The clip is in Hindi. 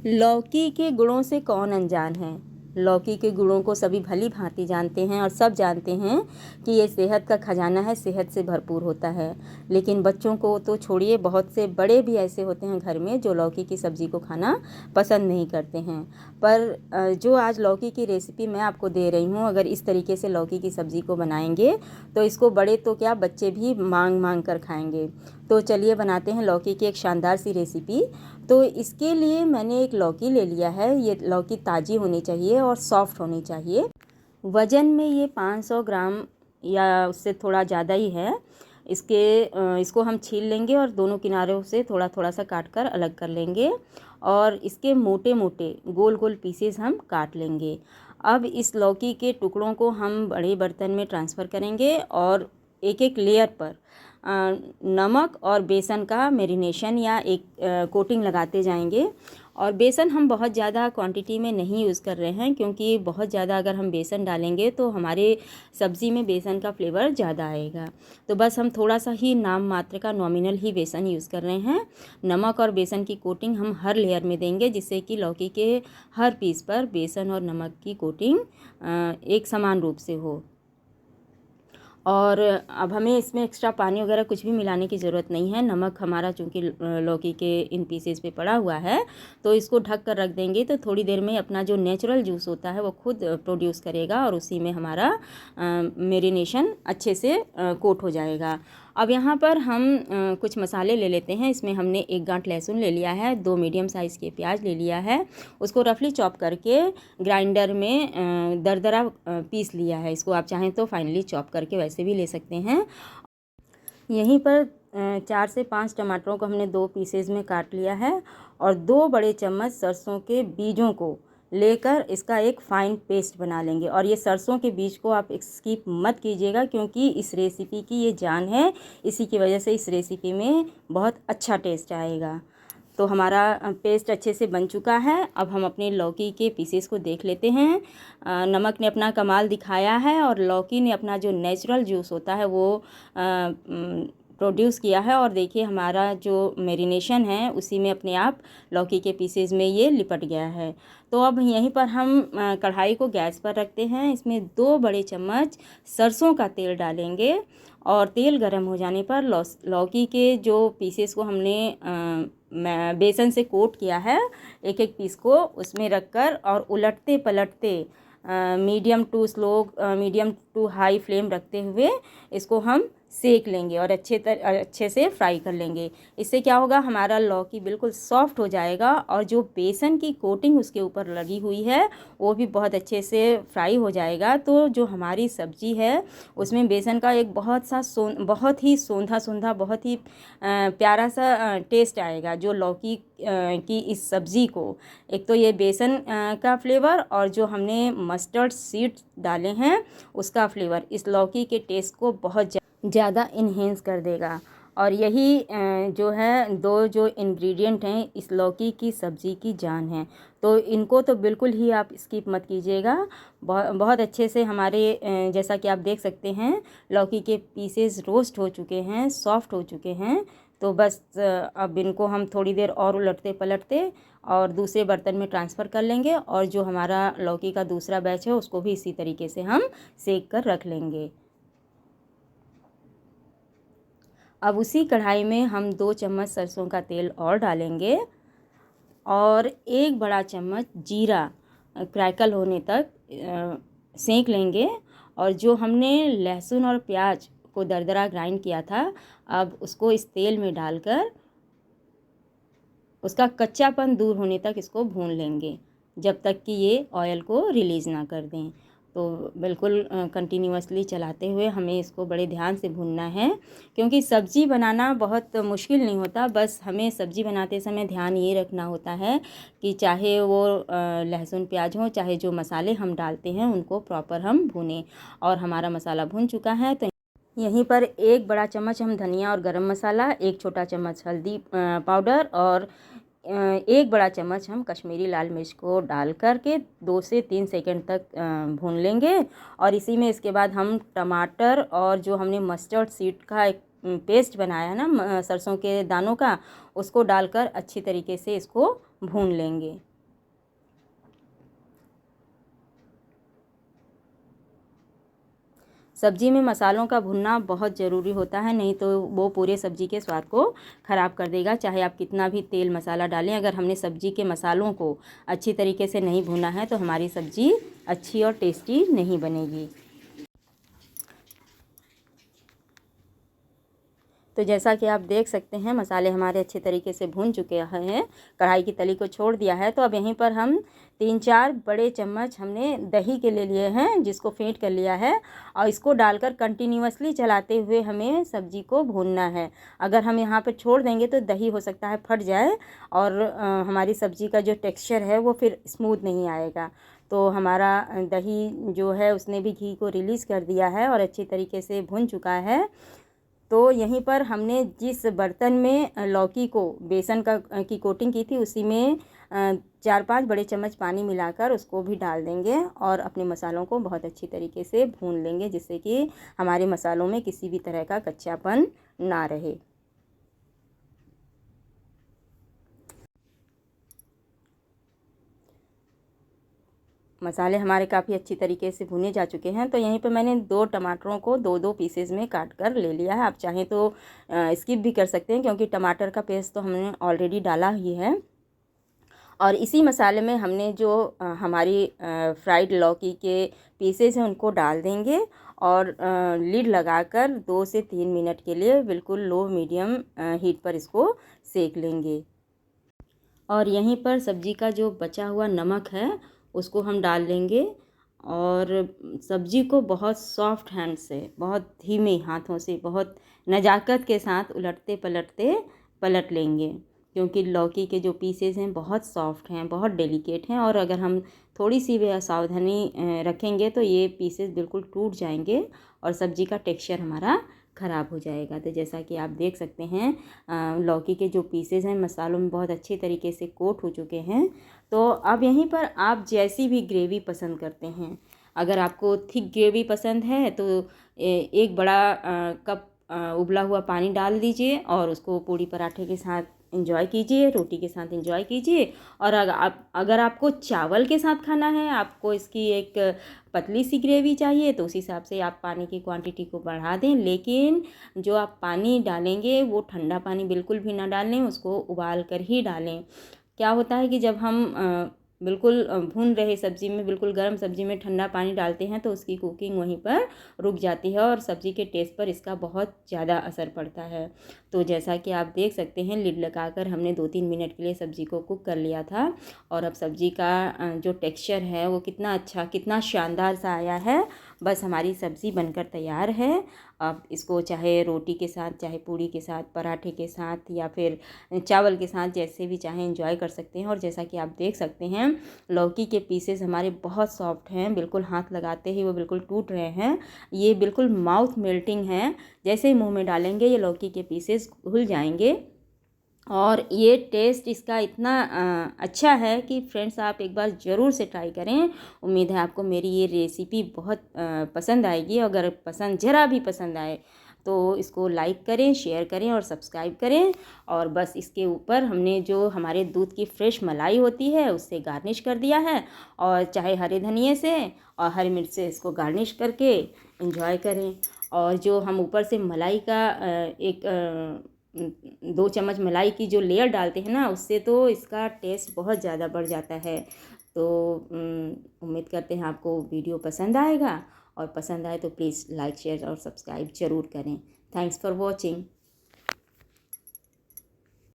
लौकी के गुणों से कौन अनजान है। लौकी के गुणों को सभी भली भांति जानते हैं और सब जानते हैं कि ये सेहत का खजाना है, सेहत से भरपूर होता है। लेकिन बच्चों को तो छोड़िए, बहुत से बड़े भी ऐसे होते हैं घर में जो लौकी की सब्ज़ी को खाना पसंद नहीं करते हैं। पर जो आज लौकी की रेसिपी मैं आपको दे रही हूँ, अगर इस तरीके से लौकी की सब्ज़ी को बनाएंगे तो इसको बड़े तो क्या, बच्चे भी मांग मांग कर खाएंगे। तो चलिए बनाते हैं लौकी की एक शानदार सी रेसिपी। तो इसके लिए मैंने एक लौकी ले लिया है। ये लौकी ताज़ी होनी चाहिए और सॉफ्ट होनी चाहिए। वज़न में ये 500 ग्राम या उससे थोड़ा ज़्यादा ही है। इसको हम छील लेंगे और दोनों किनारों से थोड़ा थोड़ा सा काट कर अलग कर लेंगे और इसके मोटे मोटे गोल गोल पीसेस हम काट लेंगे। अब इस लौकी के टुकड़ों को हम बड़े बर्तन में ट्रांसफ़र करेंगे और एक एक लेयर पर नमक और बेसन का मैरिनेशन या एक कोटिंग लगाते जाएंगे। और बेसन हम बहुत ज़्यादा क्वांटिटी में नहीं यूज़ कर रहे हैं, क्योंकि बहुत ज़्यादा अगर हम बेसन डालेंगे तो हमारे सब्ज़ी में बेसन का फ्लेवर ज़्यादा आएगा। तो बस हम थोड़ा सा ही नाम मात्र का नॉमिनल ही बेसन यूज़ कर रहे हैं। नमक और बेसन की कोटिंग हम हर लेयर में देंगे, जिससे कि लौकी के हर पीस पर बेसन और नमक की कोटिंग एक समान रूप से हो। और अब हमें इसमें एक्स्ट्रा पानी वगैरह कुछ भी मिलाने की ज़रूरत नहीं है। नमक हमारा चूँकि लौकी के इन पीसेस पे पड़ा हुआ है, तो इसको ढक कर रख देंगे तो थोड़ी देर में अपना जो नेचुरल जूस होता है वो खुद प्रोड्यूस करेगा और उसी में हमारा मैरिनेशन अच्छे से कोट हो जाएगा। अब यहाँ पर हम कुछ मसाले ले लेते हैं। इसमें हमने एक गांठ लहसुन ले लिया है, 2 मीडियम साइज़ के प्याज ले लिया है, उसको रफली चॉप करके ग्राइंडर में दरदरा पीस लिया है। इसको आप चाहें तो फाइनली चॉप करके वैसे भी ले सकते हैं। यहीं पर 4 से 5 टमाटरों को हमने 2 पीसेज में काट लिया है और 2 बड़े चम्मच सरसों के बीजों को लेकर इसका एक फ़ाइन पेस्ट बना लेंगे। और ये सरसों के बीज को आप स्किप मत कीजिएगा, क्योंकि इस रेसिपी की ये जान है। इसी की वजह से इस रेसिपी में बहुत अच्छा टेस्ट आएगा। तो हमारा पेस्ट अच्छे से बन चुका है। अब हम अपने लौकी के पीसेस को देख लेते हैं। नमक ने अपना कमाल दिखाया है और लौकी ने अपना जो नेचुरल जूस होता है वो प्रोड्यूस किया है। और देखिए हमारा जो मैरिनेशन है उसी में अपने आप लौकी के पीसेस में ये लिपट गया है। तो अब यहीं पर हम कढ़ाई को गैस पर रखते हैं। इसमें 2 बड़े चम्मच सरसों का तेल डालेंगे और तेल गर्म हो जाने पर लौकी के जो पीसेस को हमने बेसन से कोट किया है, एक एक पीस को उसमें रखकर और उलटते पलटते मीडियम टू हाई फ्लेम रखते हुए इसको हम सेक लेंगे और अच्छे से फ्राई कर लेंगे। इससे क्या होगा, हमारा लौकी बिल्कुल सॉफ्ट हो जाएगा और जो बेसन की कोटिंग उसके ऊपर लगी हुई है वो भी बहुत अच्छे से फ्राई हो जाएगा। तो जो हमारी सब्ज़ी है उसमें बेसन का एक बहुत ही सोंधा बहुत ही प्यारा सा टेस्ट आएगा। जो लौकी की इस सब्ज़ी को, एक तो ये बेसन का फ्लेवर और जो हमने मस्टर्ड सीड्स डाले हैं उसका फ्लेवर इस लौकी के टेस्ट को बहुत ज़्यादा इन्हेंस कर देगा। और यही जो है 2 जो इंग्रेडिएंट हैं इस लौकी की सब्ज़ी की जान है। तो इनको तो बिल्कुल ही आप स्किप मत कीजिएगा। बहुत अच्छे से हमारे जैसा कि आप देख सकते हैं लौकी के पीसेस रोस्ट हो चुके हैं, सॉफ्ट हो चुके हैं। तो बस अब इनको हम थोड़ी देर और उलटते पलटते और दूसरे बर्तन में ट्रांसफ़र कर लेंगे और जो हमारा लौकी का दूसरा बैच है उसको भी इसी तरीके से हम सेक कर रख लेंगे। अब उसी कढ़ाई में हम 2 चम्मच सरसों का तेल और डालेंगे और 1 बड़ा चम्मच जीरा क्रैकल होने तक सेंक लेंगे। और जो हमने लहसुन और प्याज को दरदरा ग्राइंड किया था, अब उसको इस तेल में डालकर उसका कच्चापन दूर होने तक इसको भून लेंगे, जब तक कि ये ऑयल को रिलीज़ ना कर दें। तो बिल्कुल कंटिन्यूअसली चलाते हुए हमें इसको बड़े ध्यान से भूनना है, क्योंकि सब्ज़ी बनाना बहुत मुश्किल नहीं होता। बस हमें सब्ज़ी बनाते समय ध्यान ये रखना होता है कि चाहे वो लहसुन प्याज हो, चाहे जो मसाले हम डालते हैं उनको प्रॉपर हम भूनें। और हमारा मसाला भून चुका है तो यहीं पर 1 बड़ा चम्मच हम धनिया और गरम मसाला, 1 छोटा चम्मच हल्दी पाउडर और 1 बड़ा चम्मच हम कश्मीरी लाल मिर्च को डाल कर के 2 से 3 सेकंड तक भून लेंगे। और इसी में इसके बाद हम टमाटर और जो हमने मस्टर्ड सीड का एक पेस्ट बनाया है ना सरसों के दानों का, उसको डालकर अच्छी तरीके से इसको भून लेंगे। सब्ज़ी में मसालों का भुनना बहुत ज़रूरी होता है, नहीं तो वो पूरे सब्ज़ी के स्वाद को ख़राब कर देगा। चाहे आप कितना भी तेल मसाला डालें, अगर हमने सब्ज़ी के मसालों को अच्छी तरीके से नहीं भुना है तो हमारी सब्ज़ी अच्छी और टेस्टी नहीं बनेगी। तो जैसा कि आप देख सकते हैं मसाले हमारे अच्छे तरीके से भून चुके हैं, कढ़ाई की तली को छोड़ दिया है। तो अब यहीं पर हम 3-4 बड़े चम्मच हमने दही के ले लिए हैं, जिसको फेंट कर लिया है, और इसको डालकर कंटिन्यूअसली चलाते हुए हमें सब्ज़ी को भूनना है। अगर हम यहाँ पर छोड़ देंगे तो दही हो सकता है फट जाए और हमारी सब्ज़ी का जो टेक्सचर है वो फिर स्मूथ नहीं आएगा। तो हमारा दही जो है उसने भी घी को रिलीज़ कर दिया है और अच्छी तरीके से भुन चुका है। तो यहीं पर हमने जिस बर्तन में लौकी को बेसन की कोटिंग की थी उसी में 4-5 बड़े चम्मच पानी मिलाकर उसको भी डाल देंगे और अपने मसालों को बहुत अच्छी तरीके से भून लेंगे, जिससे कि हमारे मसालों में किसी भी तरह का कच्चापन ना रहे। मसाले हमारे काफ़ी अच्छी तरीके से भुने जा चुके हैं। तो यहीं पे मैंने 2 टमाटरों को 2-2 पीसेस में काट कर ले लिया है। आप चाहें तो स्किप भी कर सकते हैं, क्योंकि टमाटर का पेस्ट तो हमने ऑलरेडी डाला ही है। और इसी मसाले में हमने जो हमारी फ्राइड लौकी के पीसेस हैं उनको डाल देंगे और लीड लगाकर 2 से 3 मिनट के लिए बिल्कुल लो मीडियम हीट पर इसको सेक लेंगे। और यहीं पर सब्ज़ी का जो बचा हुआ नमक है उसको हम डाल लेंगे और सब्ज़ी को बहुत सॉफ्ट हैंड से, बहुत धीमे हाथों से, बहुत नज़ाकत के साथ उलटते पलटते पलट लेंगे, क्योंकि लौकी के जो पीसेस हैं बहुत सॉफ्ट हैं, बहुत डेलिकेट हैं, और अगर हम थोड़ी सी भी असावधानी रखेंगे तो ये पीसेस बिल्कुल टूट जाएंगे और सब्ज़ी का टेक्सचर हमारा ख़राब हो जाएगा। तो जैसा कि आप देख सकते हैं लौकी के जो पीसेस हैं मसालों में बहुत अच्छे तरीके से कोट हो चुके हैं। तो अब यहीं पर आप जैसी भी ग्रेवी पसंद करते हैं, अगर आपको थिक ग्रेवी पसंद है तो एक बड़ा कप उबला हुआ पानी डाल दीजिए और उसको पूड़ी पराठे के साथ एंजॉय कीजिए, रोटी के साथ एंजॉय कीजिए। और अगर आपको चावल के साथ खाना है, आपको इसकी एक पतली सी ग्रेवी चाहिए, तो उस हिसाब से आप पानी की क्वांटिटी को बढ़ा दें। लेकिन जो आप पानी डालेंगे वो ठंडा पानी बिल्कुल भी ना डालें, उसको उबाल कर ही डालें। क्या होता है कि जब हम बिल्कुल भून रहे सब्ज़ी में, बिल्कुल गर्म सब्ज़ी में ठंडा पानी डालते हैं तो उसकी कुकिंग वहीं पर रुक जाती है और सब्ज़ी के टेस्ट पर इसका बहुत ज़्यादा असर पड़ता है। तो जैसा कि आप देख सकते हैं लिड लगाकर हमने 2-3 मिनट के लिए सब्ज़ी को कुक कर लिया था और अब सब्ज़ी का जो टेक्सचर है वो कितना अच्छा, कितना शानदार सा आया है। बस हमारी सब्ज़ी बनकर तैयार है। अब इसको चाहे रोटी के साथ, चाहे पूड़ी के साथ, पराठे के साथ या फिर चावल के साथ, जैसे भी चाहें एंजॉय कर सकते हैं। और जैसा कि आप देख सकते हैं लौकी के पीसेस हमारे बहुत सॉफ्ट हैं, बिल्कुल हाथ लगाते ही वो बिल्कुल टूट रहे हैं। ये बिल्कुल माउथ मेल्टिंग है, जैसे ही मुंह में डालेंगे ये लौकी के पीसेस घुल जाएंगे। और ये टेस्ट इसका इतना अच्छा है कि फ्रेंड्स आप एक बार ज़रूर से ट्राई करें। उम्मीद है आपको मेरी ये रेसिपी बहुत पसंद आएगी। अगर ज़रा भी पसंद आए तो इसको लाइक करें, शेयर करें और सब्सक्राइब करें। और बस इसके ऊपर हमने जो हमारे दूध की फ्रेश मलाई होती है उससे गार्निश कर दिया है, और चाहे हरे धनिए से और हरी मिर्च से इसको गार्निश करके एंजॉय करें। और जो हम ऊपर से मलाई का 2 चम्मच मलाई की जो लेयर डालते हैं ना, उससे तो इसका टेस्ट बहुत ज़्यादा बढ़ जाता है। तो उम्मीद करते हैं आपको वीडियो पसंद आएगा, और पसंद आए तो प्लीज़ लाइक, शेयर और सब्सक्राइब ज़रूर करें। Thanks for watching.